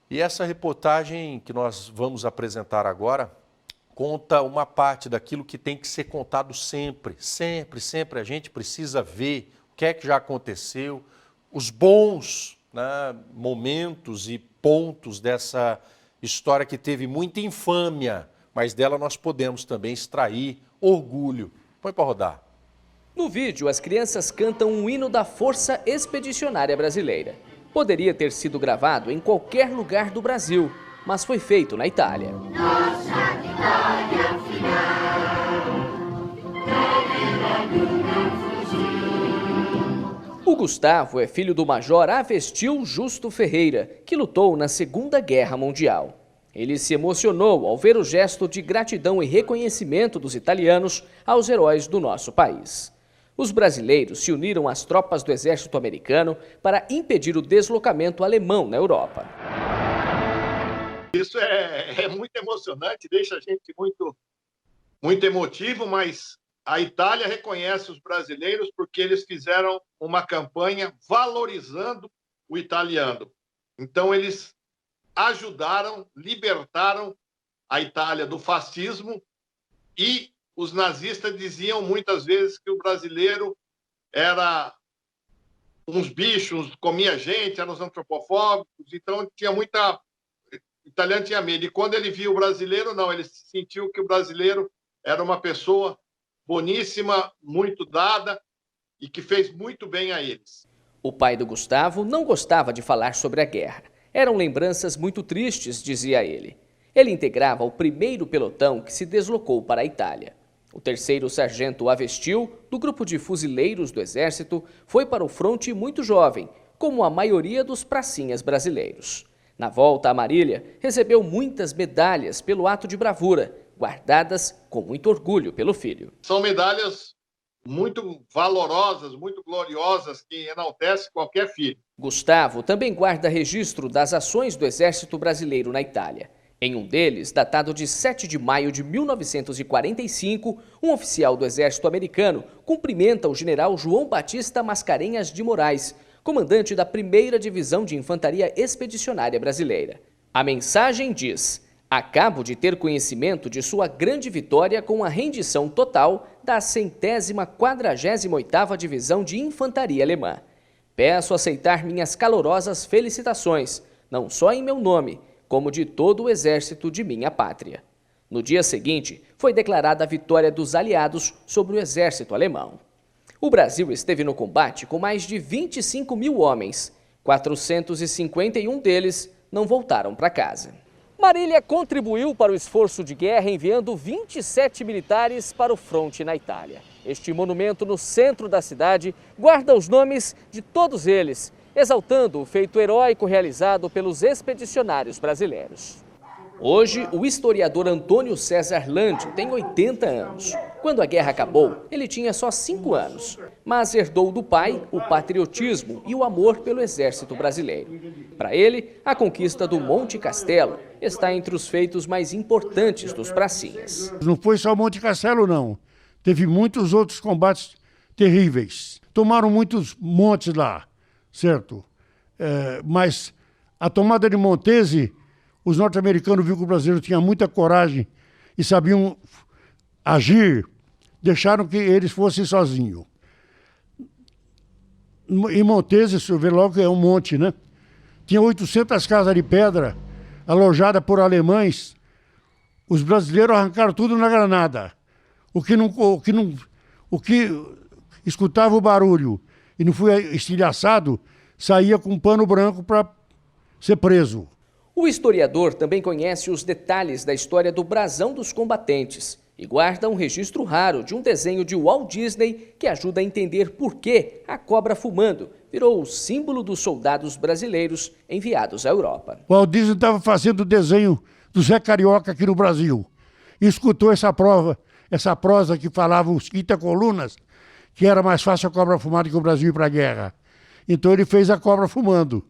E essa reportagem que nós vamos apresentar agora conta uma parte daquilo que tem que ser contado sempre, sempre a gente precisa ver o que é que já aconteceu, os bons, né, momentos e pontos dessa história que teve muita infâmia, mas dela nós podemos também extrair orgulho. Põe para rodar. No vídeo, as crianças cantam um hino da Força Expedicionária Brasileira. Poderia ter sido gravado em qualquer lugar do Brasil, mas foi feito na Itália. Nossa vitória final, O Gustavo é filho do Major Avestil Justo Ferreira, que lutou na Segunda Guerra Mundial. Ele se emocionou ao ver o gesto de gratidão e reconhecimento dos italianos aos heróis do nosso país. Os brasileiros se uniram às tropas do exército americano para impedir o deslocamento alemão na Europa. Isso é muito emocionante, deixa a gente muito emotivo, mas a Itália reconhece os brasileiros porque eles fizeram uma campanha valorizando o italiano. Então, eles ajudaram, libertaram a Itália do fascismo e os nazistas diziam muitas vezes que o brasileiro era uns bichos, comia gente, eram os antropofóbicos, então tinha muita... O italiano tinha medo. E quando ele viu o brasileiro, não, ele sentiu que o brasileiro era uma pessoa boníssima, muito dada e que fez muito bem a eles. O pai do Gustavo não gostava de falar sobre a guerra. Eram lembranças muito tristes, dizia ele. Ele integrava o primeiro pelotão que se deslocou para a Itália. O terceiro sargento Avestil, do grupo de fuzileiros do Exército, foi para o fronte muito jovem, como a maioria dos pracinhas brasileiros. Na volta a Marília, recebeu muitas medalhas pelo ato de bravura, guardadas com muito orgulho pelo filho. São medalhas muito valorosas, muito gloriosas, que enaltecem qualquer filho. Gustavo também guarda registro das ações do Exército Brasileiro na Itália. Em um deles, datado de 7 de maio de 1945, um oficial do Exército americano cumprimenta o general João Batista Mascarenhas de Moraes, comandante da 1ª Divisão de Infantaria Expedicionária Brasileira. A mensagem diz: acabo de ter conhecimento de sua grande vitória com a rendição total da 148ª Divisão de Infantaria Alemã. Peço aceitar minhas calorosas felicitações, não só em meu nome, como de todo o exército de minha pátria. No dia seguinte, foi declarada a vitória dos aliados sobre o exército alemão. O Brasil esteve no combate com mais de 25 mil homens. 451 deles não voltaram para casa. Marília contribuiu para o esforço de guerra enviando 27 militares para o fronte na Itália. Este monumento no centro da cidade guarda os nomes de todos eles, exaltando o feito heróico realizado pelos expedicionários brasileiros. Hoje, o historiador Antônio César Landi tem 80 anos. Quando a guerra acabou, ele tinha só 5 anos, mas herdou do pai o patriotismo e o amor pelo exército brasileiro. Para ele, a conquista do Monte Castelo está entre os feitos mais importantes dos pracinhas. Não foi só o Monte Castelo, não. Teve muitos outros combates terríveis. Tomaram muitos montes lá, certo? Mas a tomada de Montese, os norte-americanos viram que o brasileiro tinha muita coragem e sabiam agir, deixaram que eles fossem sozinhos. Em Montese, você vê logo que é um monte, né? Tinha 800 casas de pedra alojadas por alemães. Os brasileiros arrancaram tudo na granada. O que escutava o barulho e não foi estilhaçado, saía com um pano branco para ser preso. O historiador também conhece os detalhes da história do brasão dos combatentes e guarda um registro raro de um desenho de Walt Disney que ajuda a entender por que a cobra fumando virou o símbolo dos soldados brasileiros enviados à Europa. O Walt Disney estava fazendo o desenho do Zé Carioca aqui no Brasil e escutou essa prosa que falava os 50 colunas, que era mais fácil a cobra fumar do que o Brasil ir para a guerra. Então ele fez a cobra fumando.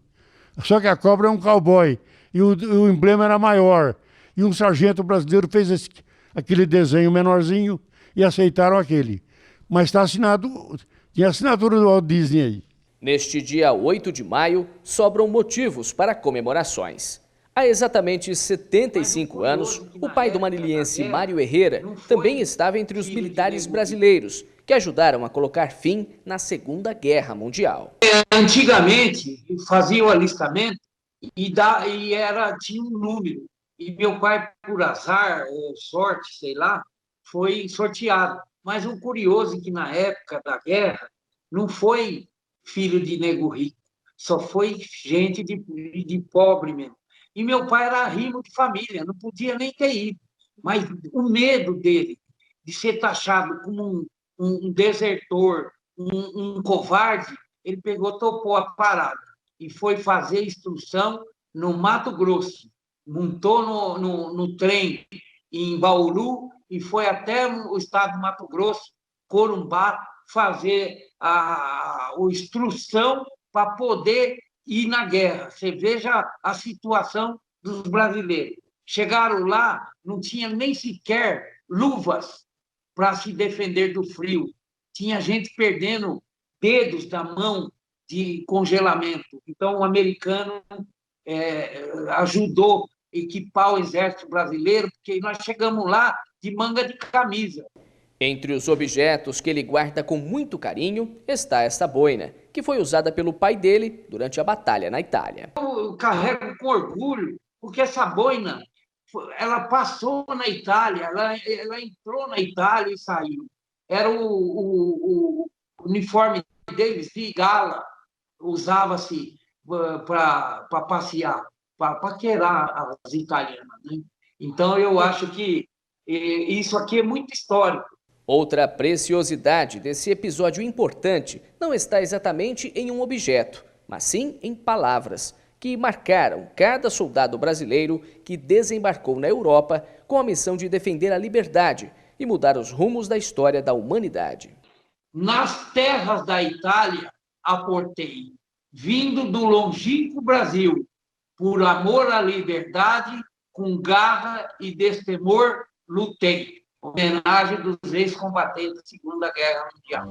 Só que a cobra é um cowboy e o emblema era maior. E um sargento brasileiro fez aquele desenho menorzinho e aceitaram aquele. Mas está assinado, tinha a assinatura do Walt Disney aí. Neste dia 8 de maio, sobram motivos para comemorações. Há exatamente 75 anos, o pai do marilhense Mário Herrera também estava entre os militares brasileiros que ajudaram a colocar fim na Segunda Guerra Mundial. Antigamente, fazia o alistamento tinha um número. E meu pai, por azar ou sorte, sei lá, foi sorteado. Mas o curioso é que na época da guerra não foi filho de nego rico, só foi gente de pobre mesmo. E meu pai era rimo de família, não podia nem ter ido. Mas o medo dele de ser taxado como um desertor, um covarde, ele topou a parada e foi fazer instrução no Mato Grosso. Montou no trem em Bauru e foi até o estado do Mato Grosso, Corumbá, fazer a instrução para poder ir na guerra. Você veja a situação dos brasileiros. Chegaram lá, não tinha nem sequer luvas para se defender do frio. Tinha gente perdendo dedos da mão de congelamento. Então, o americano ajudou a equipar o exército brasileiro, porque nós chegamos lá de manga de camisa. Entre os objetos que ele guarda com muito carinho está esta boina, que foi usada pelo pai dele durante a batalha na Itália. Eu carrego com orgulho, porque essa boina, ela passou na Itália, ela entrou na Itália e saiu. Era o uniforme deles de gala, usava-se para passear, para paquerar as italianas, né? Então, eu acho que isso aqui é muito histórico. Outra preciosidade desse episódio importante não está exatamente em um objeto, mas sim em palavras que marcaram cada soldado brasileiro que desembarcou na Europa com a missão de defender a liberdade e mudar os rumos da história da humanidade. Nas terras da Itália, aportei, vindo do longínquo Brasil, por amor à liberdade, com garra e destemor lutei. Homenagem dos ex-combatentes da Segunda Guerra Mundial.